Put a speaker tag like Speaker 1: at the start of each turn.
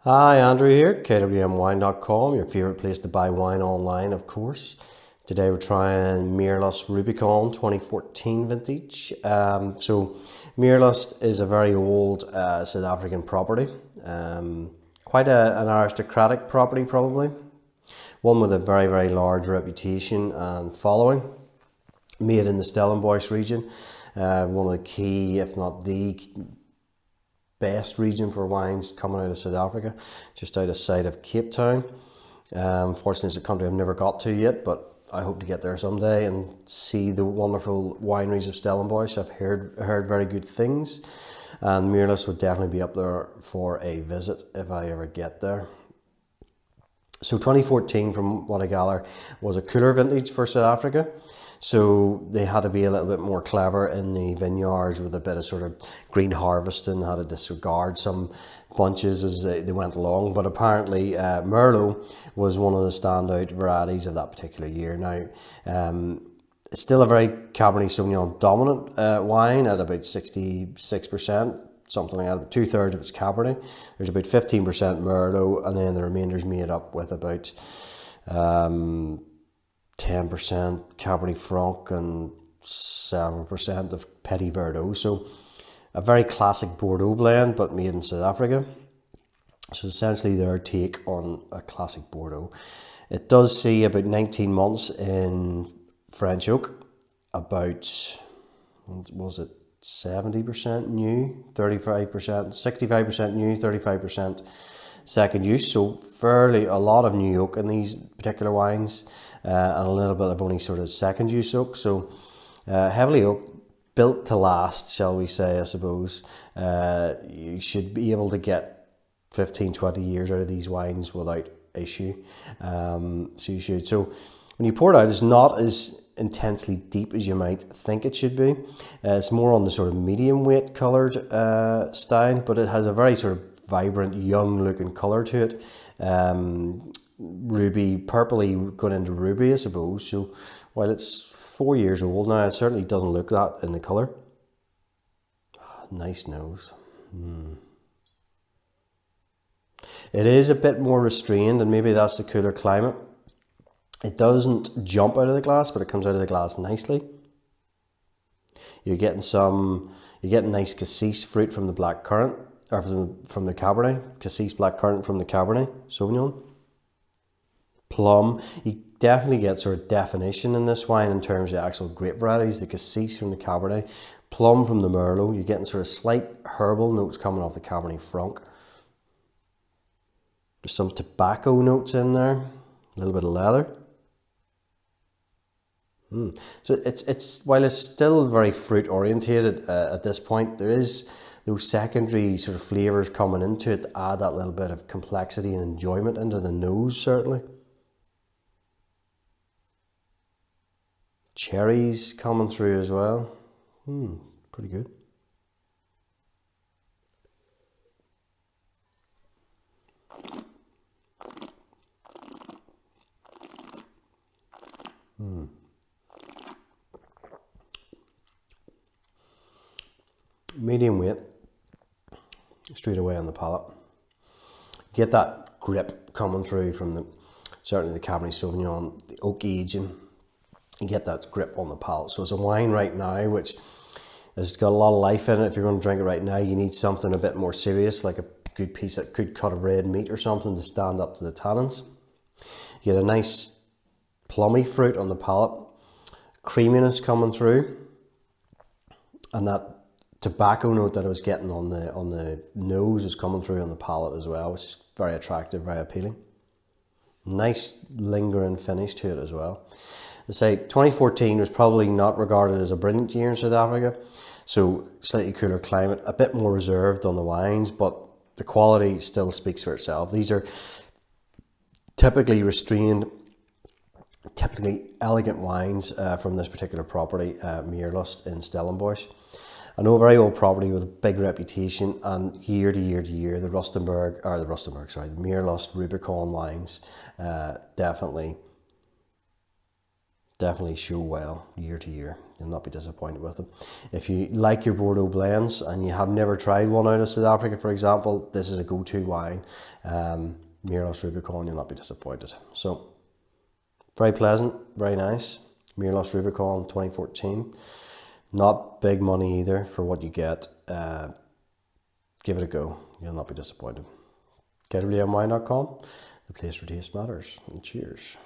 Speaker 1: Hi, Andrew here, kwmwine.com, your favourite place to buy wine online, of course. Today we're trying Meerlust Rubicon 2014 vintage. Meerlust is a very old South African property, quite an aristocratic property probably, one with a very, very large reputation and following, made in the Stellenbosch region, one of the key, if not the best region for wines coming out of South Africa, just out of sight of Cape Town. Fortunately, it's a country I've never got to yet, but I hope to get there someday and see the wonderful wineries of Stellenbosch. I've heard very good things, and Meerlust would definitely be up there for a visit if I ever get there. So 2014, from what I gather, was a cooler vintage for South Africa. So they had to be a little bit more clever in the vineyards with a bit of sort of green harvesting, had to disregard some bunches as they went along. But apparently Merlot was one of the standout varieties of that particular year. Now, it's still a very Cabernet Sauvignon dominant wine at about 66%. Something like that, about 2/3 of it's Cabernet. There's about 15% Merlot, and then the remainder's made up with about 10% Cabernet Franc and 7% of Petit Verdot. So a very classic Bordeaux blend, but made in South Africa. So essentially their take on a classic Bordeaux. It does see about 19 months in French oak, about, what was it, 70% new, 35%, 65% new, 35% second use. So fairly a lot of new oak in these particular wines, and a little bit of only sort of second use oak. So heavily oak, built to last, shall we say, I suppose. You should be able to get 15-20 years out of these wines without issue. So you should. So when you pour it out, it's not as intensely deep as you might think it should be. It's more on the sort of medium weight coloured style, but it has a very sort of vibrant, young looking colour to it. Ruby, purpley going into ruby, I suppose. So while it's 4 years old now, it certainly doesn't look that in the colour. Nice nose. It is a bit more restrained, and maybe that's the cooler climate. It doesn't jump out of the glass, but it comes out of the glass nicely. You're getting nice cassis fruit from the black currant, or from the Cabernet. Cassis black currant from the Cabernet Sauvignon. Plum. You definitely get sort of definition in this wine in terms of the actual grape varieties. The cassis from the Cabernet, plum from the Merlot. You're getting sort of slight herbal notes coming off the Cabernet Franc. There's some tobacco notes in there. A little bit of leather. So it's while it's still very fruit orientated at this point, there is those secondary sort of flavours coming into it to add that little bit of complexity and enjoyment into the nose, certainly. Cherries coming through as well. Pretty good. Medium weight, straight away on the palate. Get that grip coming through from certainly the Cabernet Sauvignon, the oak aging. You get that grip on the palate. So it's a wine right now which has got a lot of life in it. If you're going to drink it right now, you need something a bit more serious, like a good cut of red meat or something to stand up to the tannins. You get a nice plummy fruit on the palate, creaminess coming through, and that tobacco note that I was getting on the nose is coming through on the palate as well, which is very attractive, very appealing. Nice lingering finish to it as well. I say 2014 was probably not regarded as a brilliant year in South Africa, so slightly cooler climate, a bit more reserved on the wines, but the quality still speaks for itself. These are typically restrained, typically elegant wines from this particular property, Meerlust in Stellenbosch. I know a very old property with a big reputation, and year to year to year, the Meerlust Rubicon wines definitely definitely show well year to year. You'll not be disappointed with them. If you like your Bordeaux blends and you have never tried one out of South Africa, for example, this is a go-to wine. Meerlust Rubicon, you'll not be disappointed. So, very pleasant, very nice. Meerlust Rubicon 2014. Not big money either for what you get. Give it a go. You'll not be disappointed. KWMWine.com, the place where taste matters. And cheers.